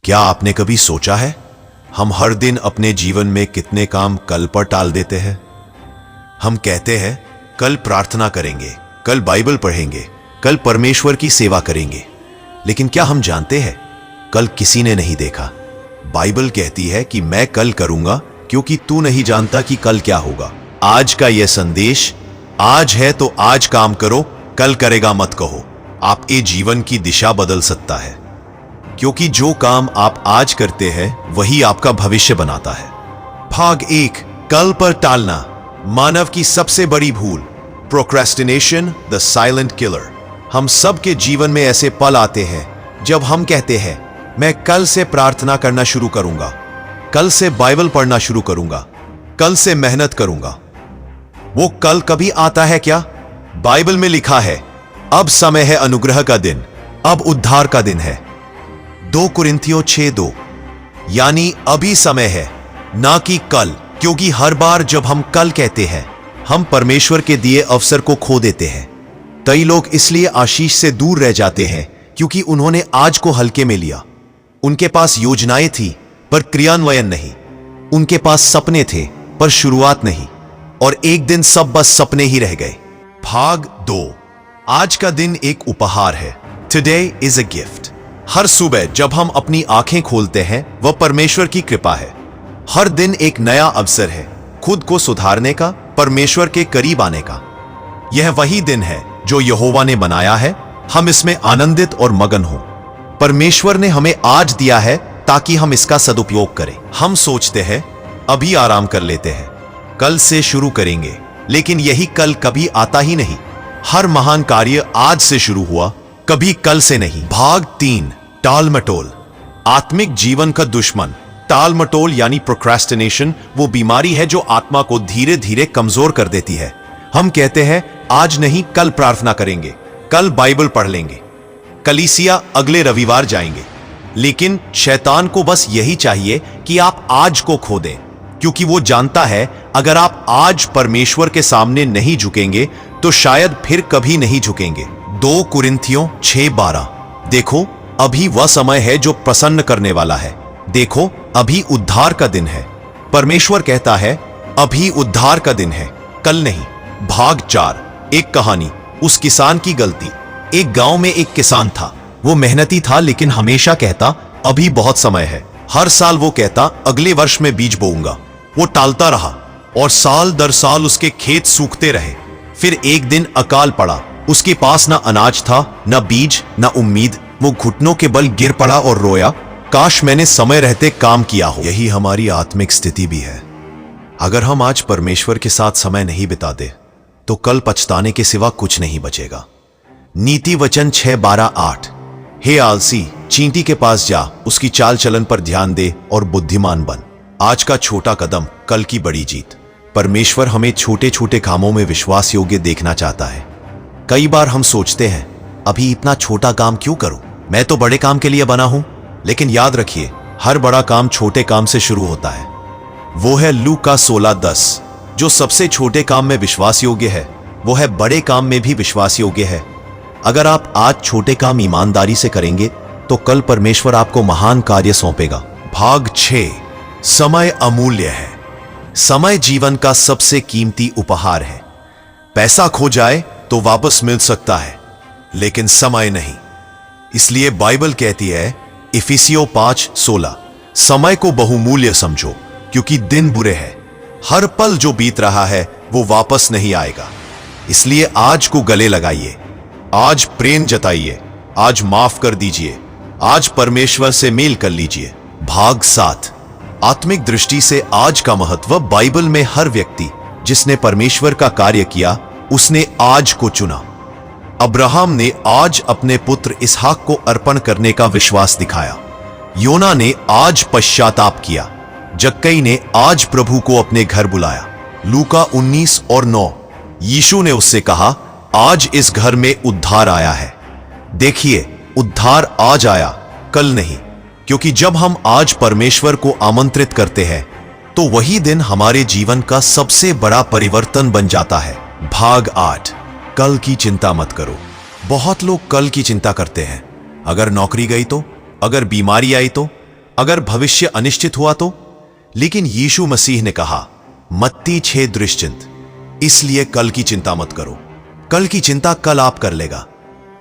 क्या आपने कभी सोचा है हम हर दिन अपने जीवन में कितने काम कल पर टाल देते हैं? हम कहते हैं कल प्रार्थना करेंगे, कल बाइबल पढ़ेंगे, कल परमेश्वर की सेवा करेंगे, लेकिन क्या हम जानते हैं कल किसी ने नहीं देखा। बाइबल कहती है कि मैं कल करूंगा क्योंकि तू नहीं जानता कि कल क्या होगा। आज का यह संदेश, आज है तो आज काम करो, कल करेगा मत कहो, आपके जीवन की दिशा बदल सकता है। क्योंकि जो काम आप आज करते हैं वही आपका भविष्य बनाता है। भाग 1, कल पर टालना, मानव की सबसे बड़ी भूल। Procrastination, the silent killer. हम सब के जीवन में ऐसे पल आते हैं जब हम कहते हैं मैं कल से प्रार्थना करना शुरू करूंगा, कल से बाइबल पढ़ना शुरू करूंगा, कल से मेहनत करूंगा। वो कल कभी आता है क्या? बाइबल में लिखा है अब समय है अनुग्रह का दिन, अब उद्धार का दिन है। 2 कुरिन्थियों 6:2, यानी अभी समय है, ना कि कल। क्योंकि हर बार जब हम कल कहते हैं हम परमेश्वर के दिए अवसर को खो देते हैं। कई लोग इसलिए आशीष से दूर रह जाते हैं क्योंकि उन्होंने आज को हल्के में लिया। उनके पास योजनाएं थी पर क्रियान्वयन नहीं, उनके पास सपने थे पर शुरुआत नहीं, और एक दिन सब बस सपने ही रह गए। भाग 2, आज का दिन एक उपहार है। Today is a gift. हर सुबह जब हम अपनी आंखें खोलते हैं वह परमेश्वर की कृपा है। हर दिन एक नया अवसर है खुद को सुधारने का, परमेश्वर के करीब आने का। यह वही दिन है जो यहोवा ने बनाया है, हम इसमें आनंदित और मगन हों। परमेश्वर ने हमें आज दिया है ताकि हम इसका सदुपयोग करें। हम सोचते हैं अभी आराम कर लेते हैं, कल से शुरू करेंगे, लेकिन यही कल कभी आता ही नहीं। हर महान कार्य आज से शुरू हुआ, कभी कल से नहीं। भाग 3, टाल मटोल, आत्मिक जीवन का दुश्मन। टाल मटोल यानी प्रोक्रेस्टिनेशन वो बीमारी है जो आत्मा को धीरे धीरे कमजोर कर देती है। हम कहते हैं आज नहीं कल प्रार्थना करेंगे, कल बाइबल पढ़ लेंगे, कलीसिया अगले रविवार जाएंगे। लेकिन शैतान को बस यही चाहिए कि आप आज को खो दें, क्योंकि वो जानता है अगर आप आज परमेश्वर के सामने नहीं झुकेंगे तो शायद फिर कभी नहीं झुकेंगे। 2 कुरिन्थियों 6:12, देखो अभी वह समय है जो प्रसन्न करने वाला है, देखो अभी उद्धार का दिन है। परमेश्वर कहता है अभी उद्धार का दिन है, कल नहीं। भाग 4, एक कहानी, उस किसान की गलती। एक गांव में एक किसान था, वो मेहनती था लेकिन हमेशा कहता अभी बहुत समय है। हर साल वो कहता अगले वर्ष में बीज बोऊंगा। वो टालता रहा और साल दर साल उसके खेत सूखते रहे। फिर एक दिन अकाल पड़ा, उसके पास ना अनाज था, ना बीज, ना उम्मीद। वो घुटनों के बल गिर पड़ा और रोया, काश मैंने समय रहते काम किया हो। यही हमारी आत्मिक स्थिति भी है। अगर हम आज परमेश्वर के साथ समय नहीं बिताते तो कल पछताने के सिवा कुछ नहीं बचेगा। नीति वचन 6:12-8, हे आलसी, चींटी के पास जा, उसकी चाल चलन पर ध्यान दे और बुद्धिमान बन। आज का छोटा कदम, कल की बड़ी जीत। परमेश्वर हमें छोटे छोटे कामों में विश्वास योग्य देखना चाहता है। कई बार हम सोचते हैं अभी इतना छोटा काम क्यों करूं, मैं तो बड़े काम के लिए बना हूं। लेकिन याद रखिए हर बड़ा काम छोटे काम से शुरू होता है। वो है लूका 16:10, जो सबसे छोटे काम में विश्वास योग्य है वो है बड़े काम में भी विश्वास योग्य है। अगर आप आज छोटे काम ईमानदारी से करेंगे तो कल परमेश्वर आपको महान कार्य सौंपेगा। भाग 6, समय अमूल्य है। समय जीवन का सबसे कीमती उपहार है। पैसा खो जाए तो वापस मिल सकता है, लेकिन समय नहीं। इसलिए बाइबल कहती है इफिसियों 5:16, समय को बहुमूल्य समझो क्योंकि दिन बुरे हैं। हर पल जो बीत रहा है वो वापस नहीं आएगा। इसलिए आज को गले लगाइए, आज प्रेम जताइए, आज माफ कर दीजिए, आज परमेश्वर से मेल कर लीजिए। भाग 7, आत्मिक दृष्टि से आज का महत्व। बाइबल में हर व्यक्ति जिसने परमेश्वर का कार्य किया उसने आज को चुना। अब्राहम ने आज अपने पुत्र इसहाक को अर्पण करने का विश्वास दिखाया। योना ने आज पश्चाताप किया। जक्कई ने आज प्रभु को अपने घर बुलाया। लूका 19:9, यीशु ने उससे कहा आज इस घर में उद्धार आया है। देखिए उद्धार आज आया, कल नहीं। क्योंकि जब हम आज परमेश्वर को आमंत्रित करते हैं तो वही दिन हमारे जीवन का सबसे बड़ा परिवर्तन बन जाता है। भाग 8, कल की चिंता मत करो। बहुत लोग कल की चिंता करते हैं। अगर नौकरी गई तो, अगर बीमारी आई तो, अगर भविष्य अनिश्चित हुआ तो? लेकिन यीशु मसीह ने कहा, मत्ती 6 दृश्चिंत, इसलिए कल की चिंता मत करो। कल की चिंता कल आप कर लेगा।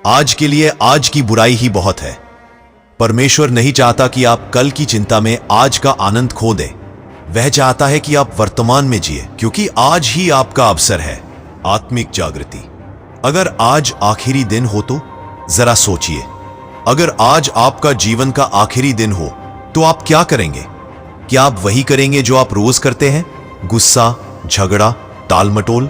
आज के लिए आज की बुराई ही बहुत है। परमेश्वर नहीं चाहता कि आप कल की चिंता में आज का आनंद खो दें। वह चाहता है कि आप वर्तमान में जिए, क्योंकि आज ही आपका अवसर है आत्मिक जागृति। अगर आज आखिरी दिन हो तो जरा सोचिए, अगर आज आपका जीवन का आखिरी दिन हो तो आप क्या करेंगे? क्या आप वही करेंगे जो आप रोज करते हैं, गुस्सा, झगड़ा, टालमटोल?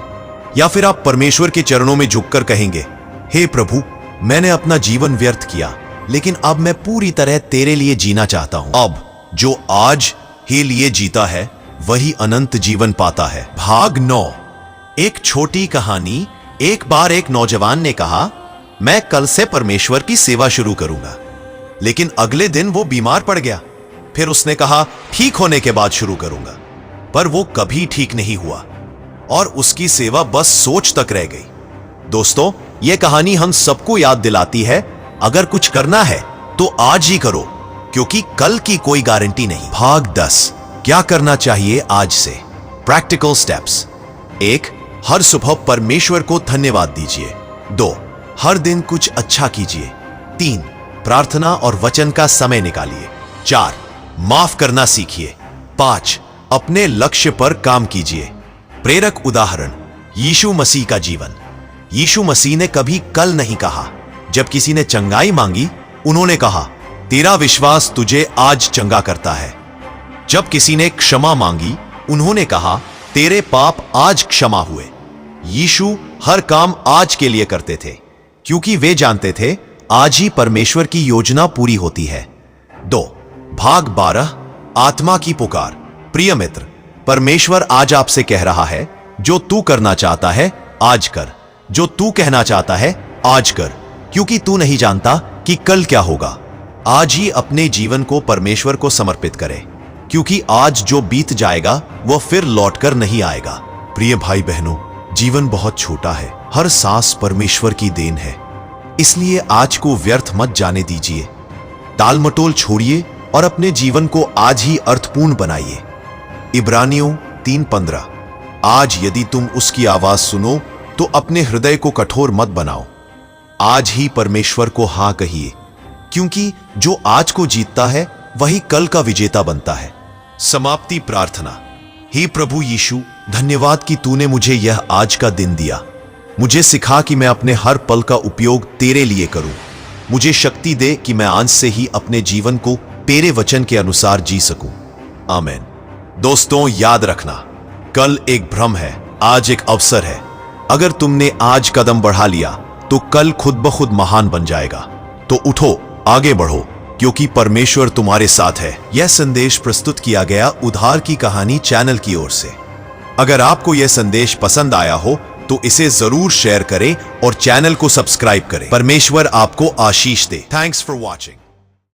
या फिर आप परमेश्वर के चरणों में झुककर कहेंगे, हे प्रभु, मैंने अपना जीवन व्यर्थ किया, लेकिन अब मैं पूरी तरह तेरे लिए जीना चाहता हूं। अब जो आज के लिए जीता है वही अनंत जीवन पाता है। भाग 9। एक छोटी कहानी। एक बार एक नौजवान ने कहा, मैं कल से परमेश्वर की सेवा शुरू करूंगा। लेकिन अगले दिन वो बीमार पड़ गया। फिर उसने कहा, ठीक होने के बाद शुरू करूंगा। पर वो कभी ठीक नहीं हुआ और उसकी सेवा बस सोच तक रह गई। दोस्तों, यह कहानी हम सबको याद दिलाती है, अगर कुछ करना है तो आज ही करो, क्योंकि कल की कोई गारंटी नहीं। भाग 10। क्या करना चाहिए आज से? Practical steps. 1. हर सुबह परमेश्वर को धन्यवाद दीजिए। 2. हर दिन कुछ अच्छा कीजिए। 3. प्रार्थना और वचन का समय निकालिए। 4. माफ करना सीखिए। 5. अपने लक्ष्य पर काम कीजिए। प्रेरक उदाहरण, यीशु मसीह का जीवन। यीशु मसीह ने कभी कल नहीं कहा। जब किसी ने चंगाई मांगी, उन्होंने कहा, तेरा विश्वास तुझे आज चंगा करता है। जब किसी ने क्षमा मांगी, उन्होंने कहा, तेरे पाप आज क्षमा हुए। यीशु हर काम आज के लिए करते थे, क्योंकि वे जानते थे आज ही परमेश्वर की योजना पूरी होती है। 2. भाग 12। आत्मा की पुकार। प्रिय मित्र, परमेश्वर आज आपसे कह रहा है, जो तू करना चाहता है आज कर। जो तू कहना चाहता है आज कर, क्योंकि तू नहीं जानता कि कल क्या होगा। आज ही अपने जीवन को परमेश्वर को समर्पित करे, क्योंकि आज जो बीत जाएगा वह फिर लौटकर नहीं आएगा। प्रिय भाई बहनों, जीवन बहुत छोटा है। हर सांस परमेश्वर की देन है, इसलिए आज को व्यर्थ मत जाने दीजिए। टालमटोल छोड़िए और अपने जीवन को आज ही अर्थपूर्ण बनाइए। इब्रानियों 3:15। आज यदि तुम उसकी आवाज सुनो तो अपने हृदय को कठोर मत बनाओ। आज ही परमेश्वर को हां कहिए, क्योंकि जो आज को जीतता है वही कल का विजेता बनता है। समाप्ति प्रार्थना। हे प्रभु यीशु, धन्यवाद कि तूने मुझे यह आज का दिन दिया। मुझे सिखा कि मैं अपने हर पल का उपयोग तेरे लिए करूं। मुझे शक्ति दे कि मैं आज से ही अपने जीवन को तेरे वचन के अनुसार जी सकूं। आमीन। दोस्तों, याद रखना, कल एक भ्रम है, आज एक अवसर है। अगर तुमने आज कदम बढ़ा लिया तो कल खुद ब खुद महान बन जाएगा। तो उठो, आगे बढ़ो, क्योंकि परमेश्वर तुम्हारे साथ है। यह संदेश प्रस्तुत किया गया उद्धार की कहानी चैनल की ओर से। अगर आपको यह संदेश पसंद आया हो तो इसे जरूर शेयर करें और चैनल को सब्सक्राइब करें। परमेश्वर आपको आशीष दे। Thanks for watching.